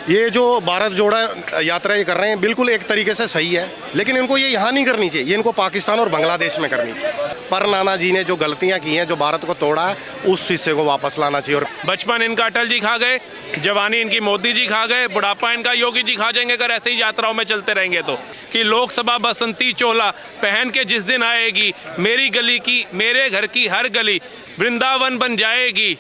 ये जो भारत जोड़ा यात्रा ये कर रहे हैं बिल्कुल एक तरीके से सही है, लेकिन इनको ये यहाँ नहीं करनी चाहिए, ये इनको पाकिस्तान और बांग्लादेश में करनी चाहिए। पर नाना जी ने जो गलतियाँ की हैं, जो भारत को तोड़ा है, उस हिस्से को वापस लाना चाहिए। और बचपन इनका अटल जी खा गए, जवानी इनकी मोदी जी खा गए, बुढ़ापा इनका योगी जी खा जाएंगे अगर ऐसे ही यात्राओं में चलते रहेंगे तो। कि लोकसभा बसंती चोला पहन के जिस दिन आएगी, मेरी गली की, मेरे घर की हर गली वृंदावन बन जाएगी।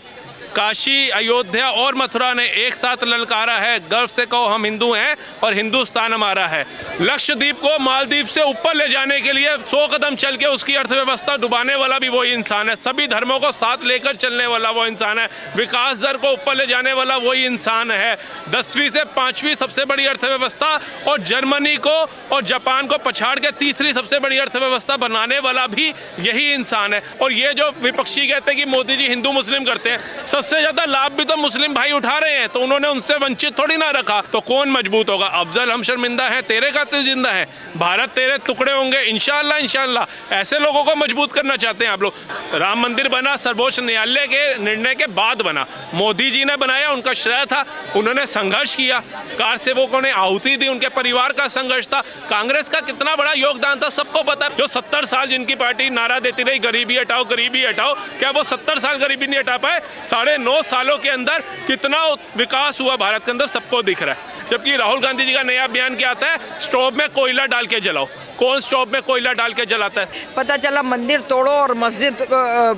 काशी, अयोध्या और मथुरा ने एक साथ ललकारा है, गर्व से कहो हम हिंदू हैं और हिंदुस्तान हमारा है। लक्षद्वीप को मालदीव से ऊपर ले जाने के लिए 100 कदम चल के उसकी अर्थव्यवस्था डुबाने वाला भी वही इंसान है। सभी धर्मों को साथ लेकर चलने वाला वो इंसान है। विकास दर को ऊपर ले जाने वाला वही इंसान है। 10वीं से 5वीं सबसे बड़ी अर्थव्यवस्था और जर्मनी को और जापान को पछाड़ के 3री सबसे बड़ी अर्थव्यवस्था बनाने वाला भी यही इंसान है। और ये जो विपक्षी कहते हैं कि मोदी जी हिंदू मुस्लिम करते हैं, सबसे ज्यादा लाभ भी तो मुस्लिम भाई उठा रहे हैं, तो उन्होंने उनसे वंचित थोड़ी ना रखा। तो कौन मजबूत होगा? अफजल हम शर्मिंदा है, तेरे कातिल जिंदा है, भारत तेरे टुकड़े होंगे इंशाअल्लाह इंशाअल्लाह। ऐसे लोगों को मजबूत करना चाहते हैं आप लोग। राम मंदिर बना सर्वोच्च न्यायालय के निर्णय के बाद बना, मोदी जी ने बनाया, उनका श्रेय था, उन्होंने संघर्ष किया, कार सेवकों ने आहुति दी, उनके परिवार का संघर्ष था। कांग्रेस का कितना बड़ा योगदान था सबको पता। जो 70 साल जिनकी पार्टी नारा देती रही गरीबी हटाओ गरीबी हटाओ, क्या वो 70 साल गरीबी नहीं हटा पाए? 9.5 सालों के अंदर कितना विकास हुआ भारत के अंदर सबको दिख रहा है। जबकि राहुल गांधी जी का नया बयान क्या आता है? स्टोव में कोयला डाल के जलाओ। कौन स्टोव में कोयला डाल के जलाता है? पता चला मंदिर तोड़ो और मस्जिद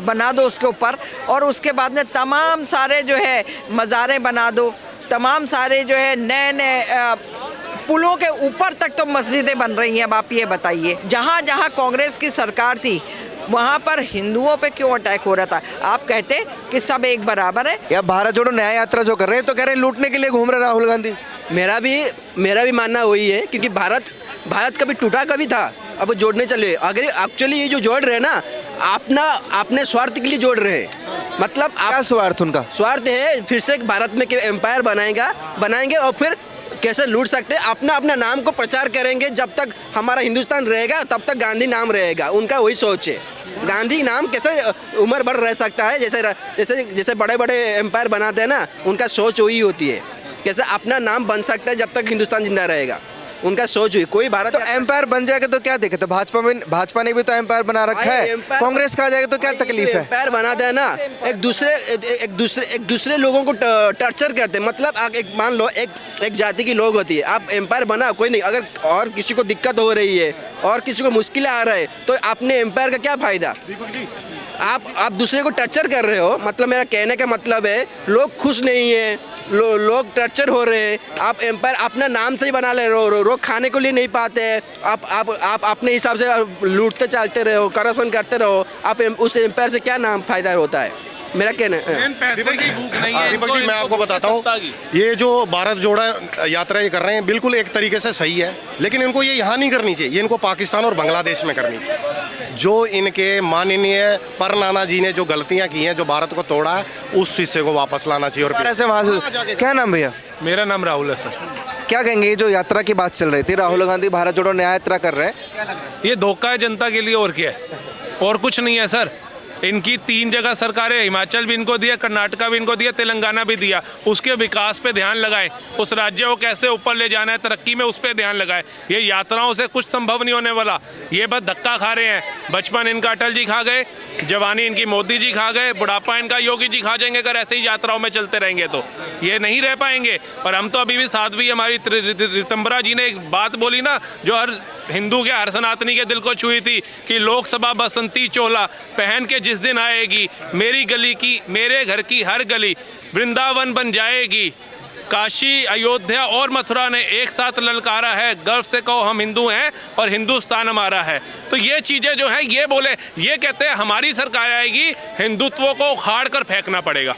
बना दो उसके ऊपर, और उसके बाद में तमाम सारे जो है मज़ारे बना दो, तमाम सारे जो है नए नए पुलों के ऊपर तक तो मस्जिदें बन रही हैं। अब आप ये बताइए, जहाँ जहाँ कांग्रेस की सरकार थी वहाँ पर हिंदुओं पे क्यों अटैक हो रहा था? आप कहते कि सब एक बराबर है। या भारत जोड़ो न्याय यात्रा जो कर रहे हैं तो कह रहे हैं लूटने के लिए घूम रहे राहुल गांधी। मेरा भी मानना वही है, क्योंकि भारत कभी टूटा कभी था, अब वो जोड़ने चले। अगर एक्चुअली ये जो जोड़ रहे हैं ना, अपने स्वार्थ के लिए जोड़ रहे हैं। मतलब क्या स्वार्थ उनका? स्वार्थ है फिर से भारत में एम्पायर बनाएंगे और फिर कैसे लूट सकते हैं, अपना नाम को प्रचार करेंगे। जब तक हमारा हिंदुस्तान रहेगा तब तक गांधी नाम रहेगा, उनका वही सोच है। गांधी नाम कैसे उम्र भर रह सकता है? जैसे बड़े बड़े एम्पायर बनाते हैं ना, उनका सोच वही होती है, कैसे अपना नाम बन सकता है जब तक हिंदुस्तान जिंदा रहेगा, उनका सोच हुई। कोई भारत तो एम्पायर बन जाएगा तो क्या दिक्कत है? भाजपा ने भी तो एम्पायर बना रखा है, कांग्रेस का आ जाएगा तो क्या तकलीफ है? एम्पायर बनाते हैं ना, एक दूसरे लोगों को टर्चर करते हैं। मतलब एक मान लो एक जाति की लोग होती है, आप एम्पायर बना कोई नहीं, अगर और किसी को दिक्कत हो रही है और किसी को मुश्किलें आ रहा है तो अपने एम्पायर का क्या फायदा? आप दूसरे को टर्चर कर रहे हो। मतलब मेरा कहने का मतलब है, लोग खुश नहीं है, लोग टर्चर हो रहे हैं, आप एम्पायर अपना नाम से ही बना ले रहे हो, लोग खाने को लिए नहीं पाते हैं, आप अपने हिसाब से लूटते चलते रहो, करप्शन करते रहो, आप उस एम्पायर से क्या नाम फायदा होता है? मेरा कहना है। दीपक जी मैं आपको बताता हूँ, ये जो भारत जोड़ा यात्रा ये कर रहे हैं बिल्कुल एक तरीके से सही है, लेकिन इनको ये यहाँ नहीं करनी चाहिए, ये इनको पाकिस्तान और बांग्लादेश में करनी चाहिए। जो इनके माननीय पर नाना जी ने जो गलतियाँ की हैं, जो भारत को तोड़ा है, उस हिस्से को वापस लाना चाहिए। और ऐसे वहाँ से क्या नाम भैया? मेरा नाम राहुल है सर। क्या कहेंगे, ये जो यात्रा की बात चल रही थी, राहुल गांधी भारत जोड़ो न्याय यात्रा कर रहे हैं, ये धोखा है जनता के लिए, और क्या है? और कुछ नहीं है सर। इनकी 3 जगह सरकारें, हिमाचल भी इनको दिया, कर्नाटका भी इनको दिया, तेलंगाना भी दिया। उसके विकास पे ध्यान लगाएं, उस राज्य को कैसे ऊपर ले जाना है तरक्की में, उस पर ध्यान लगाएं। ये यात्राओं से कुछ संभव नहीं होने वाला, ये बस धक्का खा रहे हैं। बचपन इनका अटल जी खा गए, जवानी इनकी मोदी जी खा गए, बुढ़ापा इनका योगी जी खा जाएंगे अगर ऐसे ही यात्राओं में चलते रहेंगे तो। ये नहीं रह पाएंगे। और हम तो अभी भी साध्वी हमारी रितंबरा जी ने एक बात बोली ना, जो हर हिंदू के, हर सनातनी के दिल को छुई थी, कि लोकसभा बसंती चोला पहन के जिस दिन आएगी, मेरी गली की, मेरे घर की हर गली वृंदावन बन जाएगी। काशी, अयोध्या और मथुरा ने एक साथ ललकारा है, गर्व से कहो हम हिंदू हैं और हिंदुस्तान हमारा है। तो ये चीज़ें जो हैं, ये बोले, ये कहते हैं हमारी सरकार आएगी, हिंदुत्व को उखाड़ कर फेंकना पड़ेगा।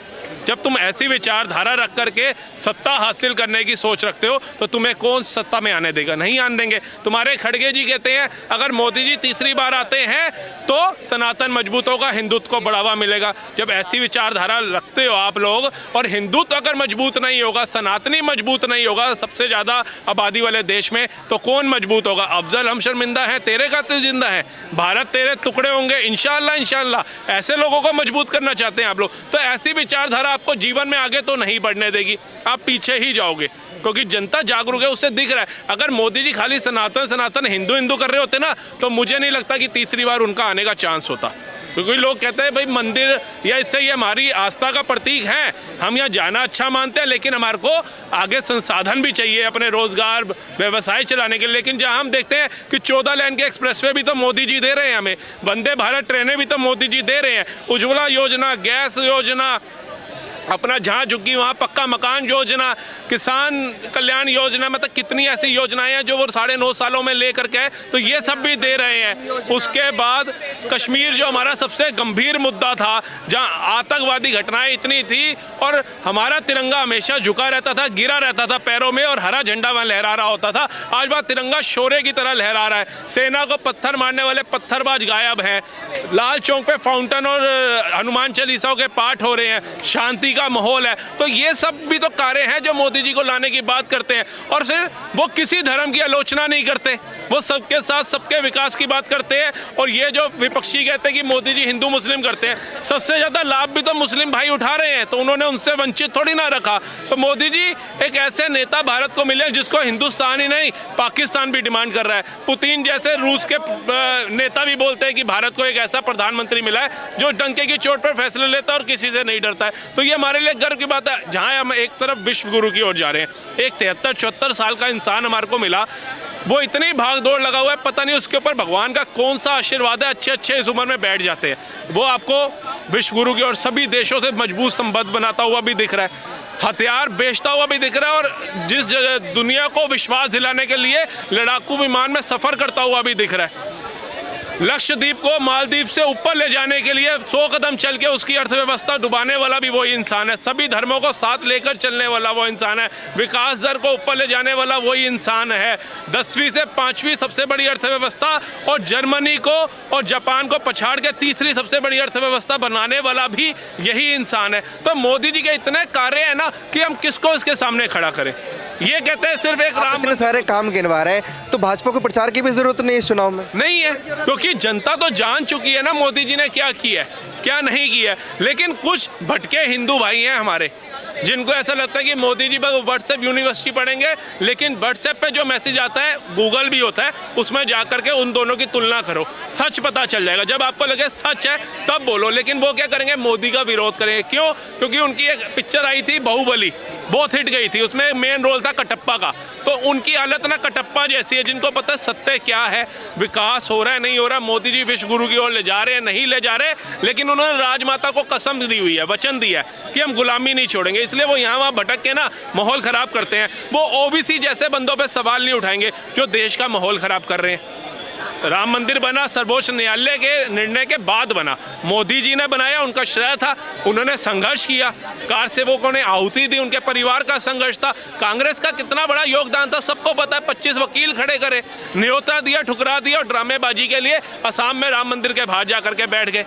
जब तुम ऐसी विचारधारा रख करके सत्ता हासिल करने की सोच रखते हो तो तुम्हें कौन सत्ता में आने देगा? नहीं आने देंगे। तुम्हारे खड़गे जी कहते हैं अगर मोदी जी तीसरी बार आते हैं तो सनातन मजबूत होगा, हिंदुत्व को बढ़ावा मिलेगा। जब ऐसी विचारधारा रखते हो आप लोग, और हिंदुत्व अगर मजबूत नहीं होगा, सनातनी मजबूत नहीं होगा सबसे ज़्यादा आबादी वाले देश में, तो कौन मजबूत होगा? अफजल हम शर्मिंदा है, तेरे कातिल जिंदा है, भारत तेरे टुकड़े होंगे इंशाअल्लाह इंशाअल्लाह। ऐसे लोगों को मजबूत करना चाहते हैं आप लोग। तो ऐसी विचारधारा आपको जीवन में आगे तो नहीं बढ़ने देगी, आप पीछे ही जाओगे, क्योंकि जनता जागरूक है, उससे दिख रहा है। अगर मोदी जी खाली सनातन सनातन हिंदू हिंदू कर रहे होते ना, तो मुझे नहीं लगता कि तीसरी बार उनका आने का चांस होता। क्योंकि लोग कहते हैं भाई मंदिर या इससे ये हमारी आस्था का प्रतीक है, हम यहाँ जाना अच्छा मानते हैं, लेकिन हमारे को आगे संसाधन भी चाहिए अपने रोजगार व्यवसाय चलाने के लिए। लेकिन जहाँ हम देखते हैं कि 14 लेन के एक्सप्रेसवे भी तो मोदी जी दे रहे हैं हमें, वंदे भारत ट्रेनें भी तो मोदी जी दे रहे हैं, उज्ज्वला योजना, गैस योजना, अपना जहाँ झुग्गी वहाँ पक्का मकान योजना, किसान कल्याण योजना, मतलब कितनी ऐसी योजनाएं हैं जो वो 9.5 सालों में ले करके आए, तो ये सब भी दे रहे हैं। उसके बाद कश्मीर जो हमारा सबसे गंभीर मुद्दा था, जहाँ आतंकवादी घटनाएं इतनी थी और हमारा तिरंगा हमेशा झुका रहता था, गिरा रहता था पैरों में, और हरा झंडा वहाँ लहरा रहा होता था, आज वहाँ तिरंगा शोरे की तरह लहरा रहा है। सेना को पत्थर मारने वाले पत्थरबाज गायब हैं, लाल चौक पे फाउंटेन और हनुमान चालीसाओं के पाठ हो रहे हैं, शांति का माहौल है। तो ये सब भी तो कार्य हैं जो मोदी जी को लाने की बात करते हैं, और फिर वो किसी धर्म की आलोचना नहीं करते, वो सबके साथ सबके विकास की बात करते हैं। और ये जो विपक्षी कहते हैं कि मोदी जी हिंदू मुस्लिम करते हैं, सबसे ज़्यादा लाभ भी तो मुस्लिम भाई उठा रहे हैं, तो उन्होंने उनसे वंचित थोड़ी ना रखा। तो मोदी जी एक ऐसे नेता भारत को मिले जिसको हिंदुस्तान ही नहीं पाकिस्तान भी डिमांड कर रहा है। पुतिन जैसे रूस के नेता भी बोलते हैं कि भारत को एक ऐसा प्रधानमंत्री मिला है जो डंके की चोट पर फैसले लेता है और किसी से नहीं डरता है। तो ये हमारे लिए गर्व की बात है। जहाँ हम एक तरफ विश्व गुरु की ओर जा रहे हैं, एक 73-74 साल का इंसान हमारे को मिला, वो इतनी भाग दौड़ लगा हुआ है, पता नहीं उसके ऊपर भगवान का कौन सा आशीर्वाद है, अच्छे अच्छे इस उम्र में बैठ जाते हैं। वो आपको विश्व गुरु की और सभी देशों से मजबूत संबंध बनाता हुआ भी दिख रहा है, हथियार बेचता हुआ भी दिख रहा है, और जिस दुनिया को विश्वास दिलाने के लिए लड़ाकू विमान में सफ़र करता हुआ भी दिख रहा है। लक्षद्वीप को मालदीव से ऊपर ले जाने के लिए 100 कदम चल के उसकी अर्थव्यवस्था डुबाने वाला भी वही इंसान है, सभी धर्मों को साथ लेकर चलने वाला वो इंसान है, विकास दर को ऊपर ले जाने वाला वही इंसान है, 10वीं से 5वीं सबसे बड़ी अर्थव्यवस्था और जर्मनी को और जापान को पछाड़ के 3री सबसे बड़ी अर्थव्यवस्था बनाने वाला भी यही इंसान है। तो मोदी जी के इतने कार्य हैं ना कि हम किसको इसके सामने खड़ा करें। ये कहते हैं सिर्फ एक राम, इतने सारे काम गिनवा रहे हैं, तो भाजपा को प्रचार की भी जरूरत नहीं इस चुनाव में? नहीं है, क्योंकि जनता तो जान चुकी है ना मोदी जी ने क्या किया है क्या नहीं किया है। लेकिन कुछ भटके हिंदू भाई हैं हमारे, जिनको ऐसा लगता है कि मोदी जी बस व्हाट्सएप यूनिवर्सिटी पढ़ेंगे, लेकिन व्हाट्सएप पे जो मैसेज आता है, गूगल भी होता है, उसमें जा करके उन दोनों की तुलना करो, सच पता चल जाएगा। जब आपको लगे सच है तब बोलो। लेकिन वो क्या करेंगे, मोदी का विरोध करेंगे। क्यों? क्योंकि उनकी एक पिक्चर आई थी बाहुबली, बहुत हिट गई थी, उसमें मेन रोल था कटप्पा का। तो उनकी हालत ना कटप्पा जैसी है, जिनको पता है सत्य क्या है, विकास हो रहा है नहीं हो रहा, मोदी जी विश्व गुरु की ओर ले जा रहे हैं नहीं ले जा रहे, लेकिन उन्होंने राजमाता को कसम दी हुई है, वचन दिया है कि हम गुलामी नहीं छोड़ेंगे। इसलिए वो यहाँ वहाँ भटक के ना माहौल खराब करते हैं। वो ओबीसी जैसे बंदों पे सवाल नहीं उठाएंगे जो देश का माहौल खराब कर रहे हैं। राम मंदिर बना सर्वोच्च न्यायालय के निर्णय के बाद बना, मोदी जी ने बनाया, उनका श्रेय था, उन्होंने संघर्ष किया, कार सेवकों ने आहुति दी, उनके परिवार का संघर्ष था, कांग्रेस का कितना बड़ा योगदान था सबको पता है। 25 वकील खड़े करे, न्योता दिया, ठुकरा दिया, और ड्रामेबाजी के लिए असम में राम मंदिर के बाहर जा करके बैठ गए।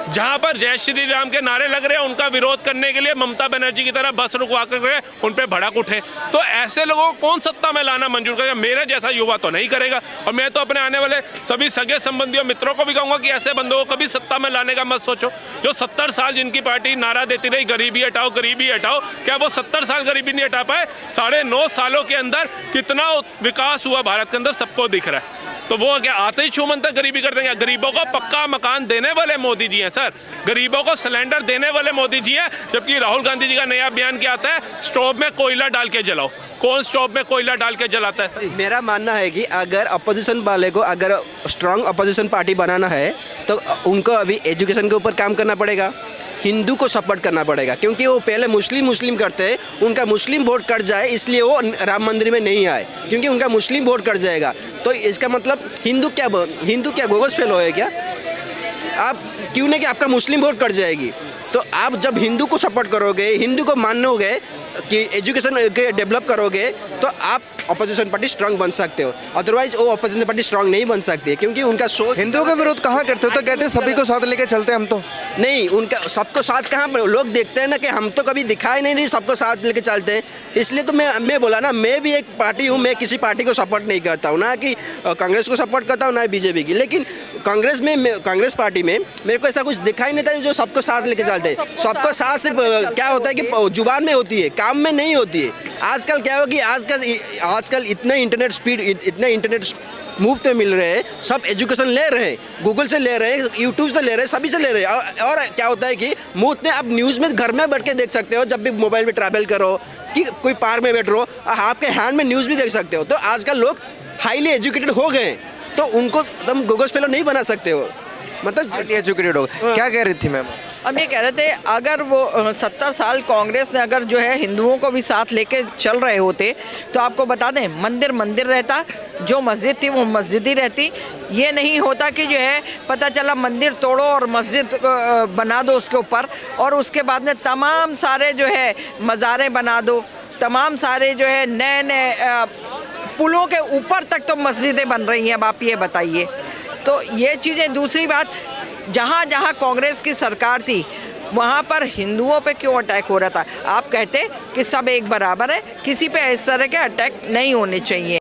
जहाँ पर जय श्री राम के नारे लग रहे हैं, उनका विरोध करने के लिए ममता बनर्जी की तरह बस रुकवा कर उन पर भड़क उठे। तो ऐसे लोगों को कौन सत्ता में लाना मंजूर करेगा? मेरे जैसा युवा तो नहीं करेगा। और मैं तो अपने आने वाले सभी सगे संबंधियों मित्रों को भी कहूँगा कि ऐसे बंदों को कभी सत्ता में लाने का मत सोचो। जो 70 साल जिनकी पार्टी नारा देती रही गरीबी हटाओ गरीबी हटाओ, क्या वो 70 साल गरीबी नहीं हटा पाए? 9.5 सालों के अंदर कितना विकास हुआ भारत के अंदर सबको दिख रहा है। तो वो क्या आते ही छूमंतर गरीबी कर देंगे? गरीबों को पक्का मकान देने वाले मोदी जी हैं सर, गरीबों को सिलेंडर देने वाले मोदी जी हैं। जबकि राहुल गांधी जी का नया बयान क्या आता है, स्टोव में कोयला डाल के जलाओ। कौन स्टोव में कोयला डाल के जलाता है सर? मेरा मानना है कि अगर अपोजिशन वाले को अगर स्ट्रांग अपोजिशन पार्टी बनाना है तो उनको अभी एजुकेशन के ऊपर काम करना पड़ेगा, हिंदू को सपोर्ट करना पड़ेगा, क्योंकि वो पहले मुस्लिम करते हैं, उनका मुस्लिम वोट कट जाए इसलिए वो राम मंदिर में नहीं आए, क्योंकि उनका मुस्लिम वोट कट जाएगा। तो इसका मतलब हिंदू क्या गोगस फेल होए क्या? आप क्यों नहीं कि आपका मुस्लिम वोट कट जाएगी? तो आप जब हिंदू को सपोर्ट करोगे, हिंदू को मानोगे, कि एजुकेशन के डेवलप करोगे तो आप अपोजिशन पार्टी स्ट्रांग बन सकते हो, अदरवाइज वो अपोजिशन पार्टी स्ट्रांग नहीं बन सकती है, क्योंकि उनका सोच। हिंदुओं का विरोध कहाँ करते हो? तो कहते हैं सभी को साथ लेके चलते हैं हम तो। नहीं, उनका सबको साथ कहाँ पर लोग देखते हैं ना कि हम तो कभी दिखाई नहीं दी सबको साथ लेके चलते हैं। इसलिए तो मैं बोला ना, मैं भी एक पार्टी हूँ, मैं किसी पार्टी को सपोर्ट नहीं करता हूँ, ना कि कांग्रेस को सपोर्ट करता हूँ ना बीजेपी की, लेकिन कांग्रेस पार्टी में मेरे को ऐसा कुछ दिखाई नहीं था जो सबको साथ लेके चलते हैं। सबको साथ सिर्फ क्या होता है कि जुबान में होती है, काम में नहीं होती है। आजकल क्या हो कि आजकल इतने इंटरनेट मुफ्त में मिल रहे हैं, सब एजुकेशन ले रहे हैं, गूगल से ले रहे हैं, यूट्यूब से ले रहे हैं, सभी से ले रहे हैं। और क्या होता है कि मुफ्त में आप न्यूज़ में घर में बैठ के देख सकते हो, जब भी मोबाइल में ट्रैवल करो कि कोई पार्क में बैठ रहो, आपके हैंड में न्यूज़ भी देख सकते हो। तो आजकल लोग हाईली एजुकेटेड हो गए हैं, तो उनको तुम गूगल फेलो नहीं बना सकते हो, मतलब एजुकेटेड हो। क्या कह रही थी मैम? हम ये कह रहे थे, अगर वो 70 साल कांग्रेस ने अगर जो है हिंदुओं को भी साथ लेके चल रहे होते तो आपको बता दें, मंदिर रहता, जो मस्जिद थी वो मस्जिद ही रहती। ये नहीं होता कि जो है पता चला मंदिर तोड़ो और मस्जिद बना दो उसके ऊपर, और उसके बाद में तमाम सारे जो है मज़ारें बना दो, तमाम सारे जो है नए पुलों के ऊपर तक तो मस्जिदें बन रही हैं। अब आप ये बताइए, तो ये चीज़ें। दूसरी बात, जहाँ जहाँ कांग्रेस की सरकार थी वहाँ पर हिंदुओं पे क्यों अटैक हो रहा था? आप कहते कि सब एक बराबर है, किसी पे इस तरह के अटैक नहीं होने चाहिए।